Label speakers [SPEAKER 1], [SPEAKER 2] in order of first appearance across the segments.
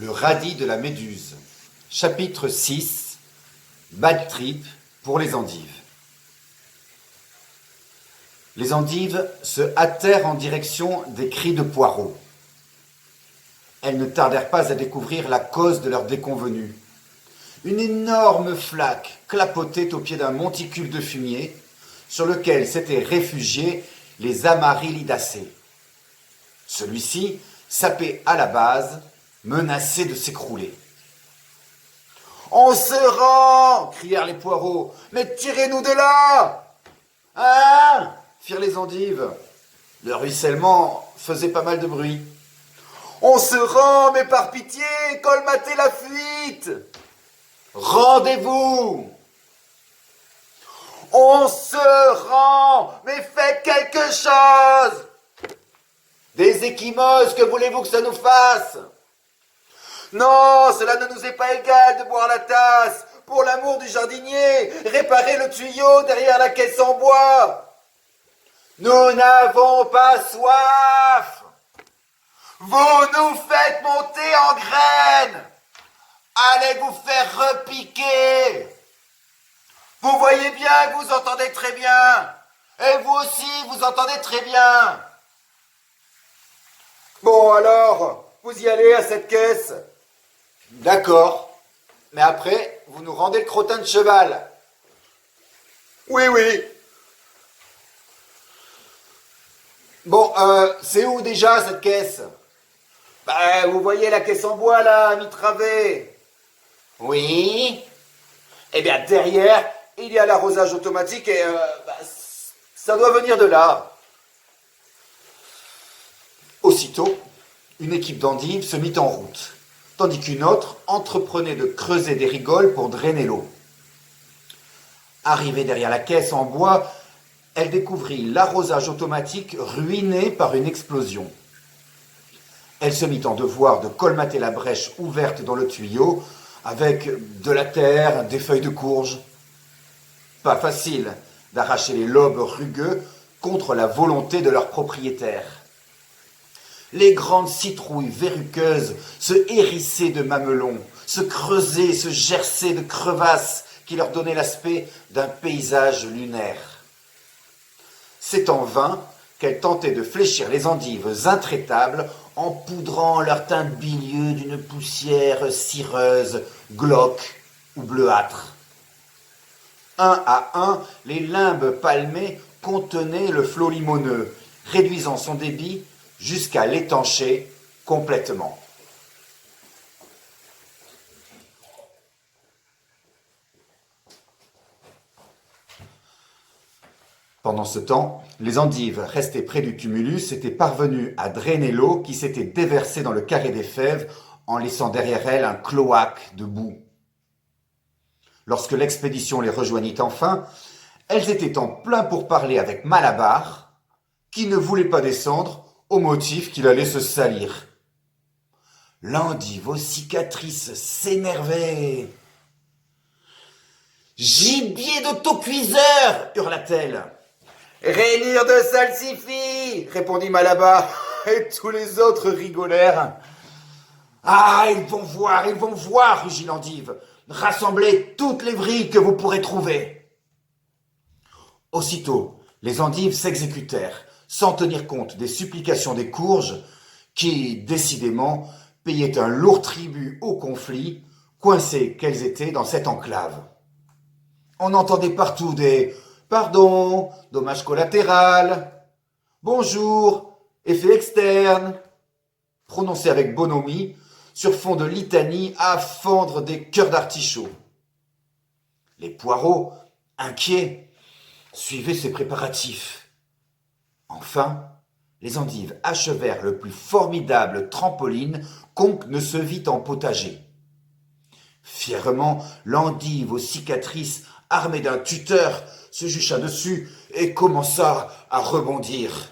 [SPEAKER 1] Le radis de la méduse. Chapitre 6. Bad trip pour les endives. Les endives se hâtèrent en direction des cris de Poirot. Elles ne tardèrent pas à découvrir la cause de leur déconvenue. Une énorme flaque clapotait au pied d'un monticule de fumier sur lequel s'étaient réfugiés les Amaryllidacées. Celui-ci, sapé à la base, menacé de s'écrouler. « On se rend !» crièrent les poireaux. « Mais tirez-nous de là !»« Hein ?» firent les endives. Le ruissellement faisait pas mal de bruit. « On se rend, mais par pitié, colmatez la fuite !»« Rendez-vous !»« On se rend, mais faites quelque chose !»« Des ecchymoses, que voulez-vous que ça nous fasse ?» Non, cela ne nous est pas égal de boire la tasse. Pour l'amour du jardinier, réparez le tuyau derrière la caisse en bois. Nous n'avons pas soif. Vous nous faites monter en graines. Allez vous faire repiquer. Vous voyez bien que vous entendez très bien. Et vous aussi, vous entendez très bien. Bon alors, vous y allez à cette caisse. D'accord, mais après, vous nous rendez le crottin de cheval. Oui, oui. Bon, c'est où déjà cette caisse? Vous voyez la caisse en bois là, mi-travée. Oui. Eh bien, derrière, il y a l'arrosage automatique et ça doit venir de là. Aussitôt, une équipe d'endives se mit en route, tandis qu'une autre entreprenait de creuser des rigoles pour drainer l'eau. Arrivée derrière la caisse en bois, elle découvrit l'arrosage automatique ruiné par une explosion. Elle se mit en devoir de colmater la brèche ouverte dans le tuyau avec de la terre, des feuilles de courge. Pas facile d'arracher les lobes rugueux contre la volonté de leur propriétaire. Les grandes citrouilles verruqueuses se hérissaient de mamelons, se creusaient, se gerçaient de crevasses qui leur donnaient l'aspect d'un paysage lunaire. C'est en vain qu'elles tentaient de fléchir les endives intraitables en poudrant leur teint bilieux d'une poussière cireuse, glauque ou bleuâtre. Un à un, les limbes palmées contenaient le flot limoneux, réduisant son débit jusqu'à l'étancher complètement. Pendant ce temps, les endives restées près du tumulus étaient parvenues à drainer l'eau qui s'était déversée dans le carré des fèves en laissant derrière elles un cloaque de boue. Lorsque l'expédition les rejoignit enfin, elles étaient en plein pourparlers avec Malabar, qui ne voulait pas descendre au motif qu'il allait se salir. L'endive aux cicatrices s'énervait. « Gibier d'autocuiseur !» hurla-t-elle. « Rainure de salsifis !» répondit Malabar, et tous les autres rigolèrent. « Ah, ils vont voir !» rugit l'endive. « Rassemblez toutes les vrilles que vous pourrez trouver !» Aussitôt, les endives s'exécutèrent, sans tenir compte des supplications des courges, qui, décidément, payaient un lourd tribut au conflit, coincées qu'elles étaient dans cette enclave. On entendait partout des « pardon »,« dommage collatéral »,« bonjour »,« effet externe », prononcés avec bonhomie, sur fond de litanie à fendre des cœurs d'artichaut. Les poireaux, inquiets, suivaient ces préparatifs. Enfin, les endives achevèrent le plus formidable trampoline qu'on ne se vit en potager. Fièrement, l'endive aux cicatrices, armée d'un tuteur, se jucha dessus et commença à rebondir.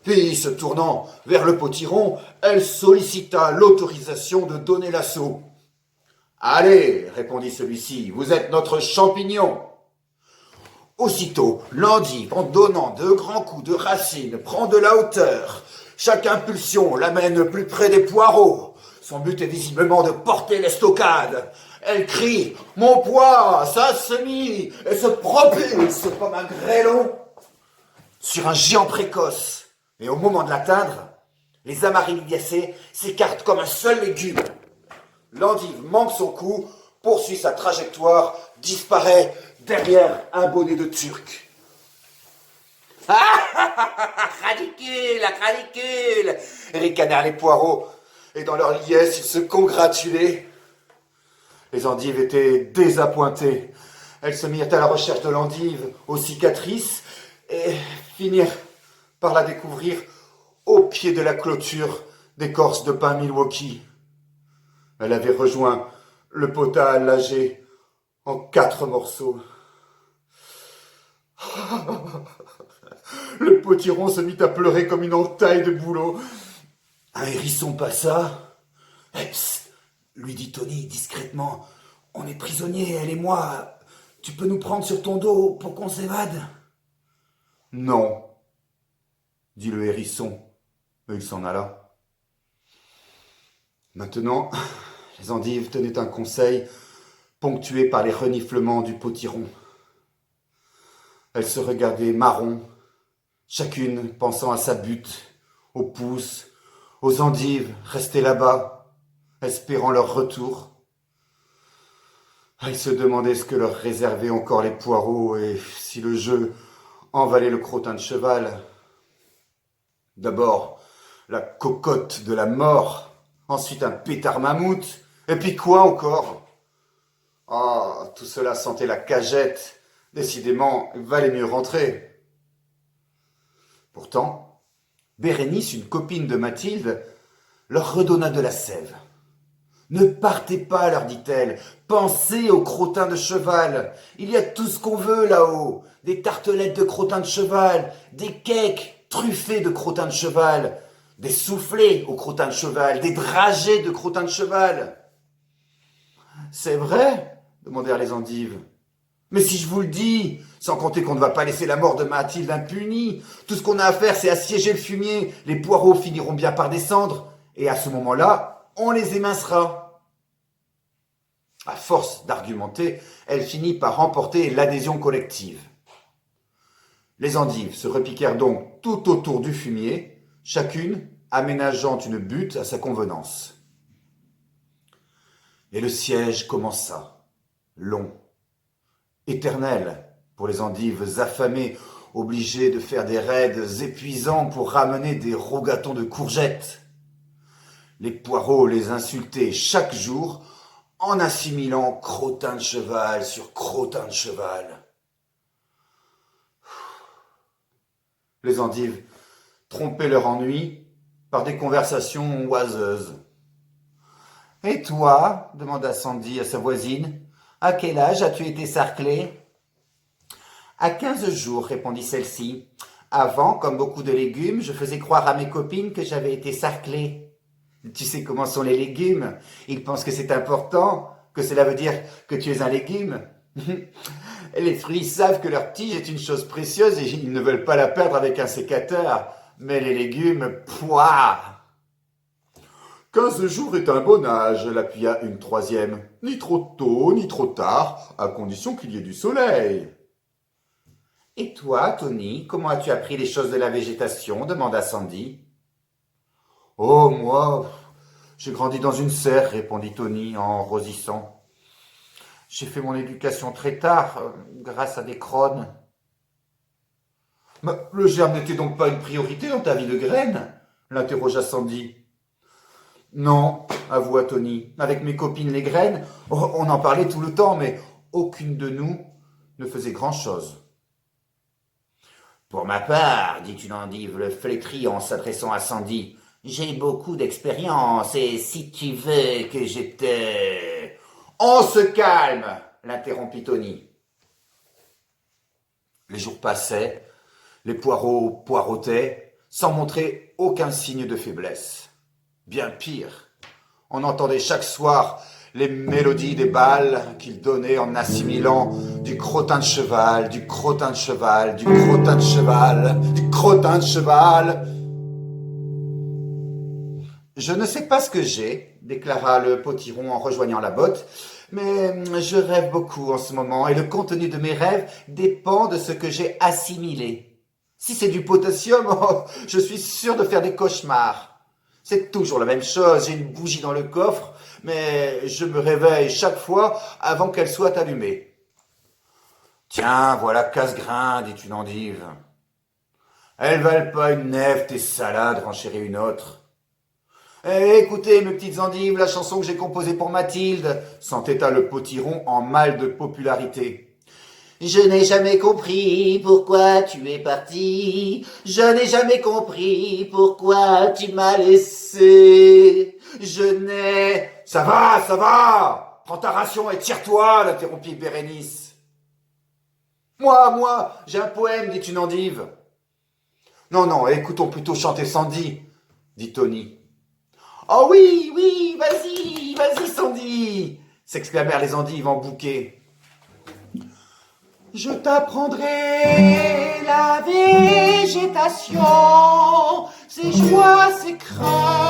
[SPEAKER 1] Puis, se tournant vers le potiron, elle sollicita l'autorisation de donner l'assaut. « Allez, répondit celui-ci, vous êtes notre champignon. » Aussitôt, l'endive, en donnant de grands coups de racines, prend de la hauteur. Chaque impulsion l'amène plus près des poireaux. Son but est visiblement de porter l'estocade. Elle crie « Mon poids s'assemit et se propulse comme un grêlon » sur un géant précoce. Et au moment de l'atteindre, les amarylliacées s'écartent comme un seul légume. L'endive manque son coup, poursuit sa trajectoire, disparaît derrière un bonnet de turc. Ridicule, ridicule, ricanèrent les poireaux, et dans leur liesse, ils se congratulaient. Les endives étaient désappointées. Elles se mirent à la recherche de l'endive aux cicatrices et finirent par la découvrir au pied de la clôture d'écorce de pin Milwaukee. Elle avait rejoint le potage lâché en 4 morceaux. Le potiron se mit à pleurer comme une entaille de bouleau. Un hérisson passa. « Psst !» lui dit Tony discrètement. « On est prisonniers, elle et moi. Tu peux nous prendre sur ton dos pour qu'on s'évade ?» ?»« Non, » dit le hérisson, et il s'en alla. Maintenant, les endives tenaient un conseil ponctué par les reniflements du potiron. Elles se regardaient marron, chacune pensant à sa butte, aux pousses, aux endives restées là-bas, espérant leur retour. Elles se demandaient ce que leur réservaient encore les poireaux et si le jeu en valait le crottin de cheval. D'abord, la cocotte de la mort, ensuite un pétard mammouth, et puis quoi encore ? Ah, tout cela sentait la cagette. Décidément, il valait mieux rentrer. Pourtant, Bérénice, une copine de Mathilde, leur redonna de la sève. « Ne partez pas, leur dit-elle, pensez au crottin de cheval. Il y a tout ce qu'on veut là-haut, des tartelettes de crottin de cheval, des cakes truffés de crottin de cheval, des soufflés au crottin de cheval, des dragées de crottin de cheval. »« C'est vrai ?» demandèrent les endives. « Mais si je vous le dis, sans compter qu'on ne va pas laisser la mort de Mathilde impunie, tout ce qu'on a à faire, c'est assiéger le fumier, les poireaux finiront bien par descendre, et à ce moment-là, on les émincera. » À force d'argumenter, elle finit par remporter l'adhésion collective. Les endives se repiquèrent donc tout autour du fumier, chacune aménageant une butte à sa convenance. Et le siège commença, long, éternel pour les endives affamées, obligées de faire des raids épuisants pour ramener des rogatons de courgettes. Les poireaux les insultaient chaque jour en assimilant crottin de cheval sur crottin de cheval. Les endives trompaient leur ennui par des conversations oiseuses. « Et toi ?» demanda Sandy à sa voisine. « À quel âge as-tu été sarclée ?»« À 15 jours, répondit celle-ci. Avant, comme beaucoup de légumes, je faisais croire à mes copines que j'avais été sarclée. Tu sais comment sont les légumes? Ils pensent que c'est important, que cela veut dire que tu es un légume. Les fruits savent que leur tige est une chose précieuse et ils ne veulent pas la perdre avec un sécateur. Mais les légumes, pouah !»« 15 jours est un bon âge, » l'appuya une troisième. « Ni trop tôt, ni trop tard, à condition qu'il y ait du soleil. »« Et toi, Tony, comment as-tu appris les choses de la végétation ?» demanda Sandy. « Oh, moi, j'ai grandi dans une serre, » répondit Tony en rosissant. « J'ai fait mon éducation très tard, grâce à des crônes. »« Mais le germe n'était donc pas une priorité dans ta vie de graine ?» l'interrogea Sandy. « Non, avoua Tony. Avec mes copines les graines, on en parlait tout le temps, mais aucune de nous ne faisait grand-chose. »« Pour ma part, dit une endive le flétrie en s'adressant à Sandy, j'ai beaucoup d'expérience, et si tu veux que je te... »« On se calme !» l'interrompit Tony. Les jours passaient, les poireaux poireautaient, sans montrer aucun signe de faiblesse. Bien pire, on entendait chaque soir les mélodies des balles qu'ils donnaient en assimilant du crottin de cheval, du crottin de cheval, du crottin de cheval, du crottin de cheval. Je ne sais pas ce que j'ai, déclara le potiron en rejoignant la botte, mais je rêve beaucoup en ce moment et le contenu de mes rêves dépend de ce que j'ai assimilé. Si c'est du potassium, oh, je suis sûr de faire des cauchemars. C'est toujours la même chose, j'ai une bougie dans le coffre, mais je me réveille chaque fois avant qu'elle soit allumée. Tiens, voilà casse-grain, dit une endive. Elles valent pas une nef, tes salades, renchérit une autre. Eh, écoutez, mes petites endives, la chanson que j'ai composée pour Mathilde, s'entêta le potiron en mal de popularité. Je n'ai jamais compris pourquoi tu es parti. Je n'ai jamais compris pourquoi tu m'as laissé. Je n'ai... Ça va, ça va. Prends ta ration et tire-toi, l'interrompit Bérénice. Moi, j'ai un poème, dit une endive. Non, écoutons plutôt chanter Sandy, dit Tony. Oh oui, vas-y, Sandy, s'exclamèrent les endives en bouquet. Je t'apprendrai la végétation, ses joies, ses craintes.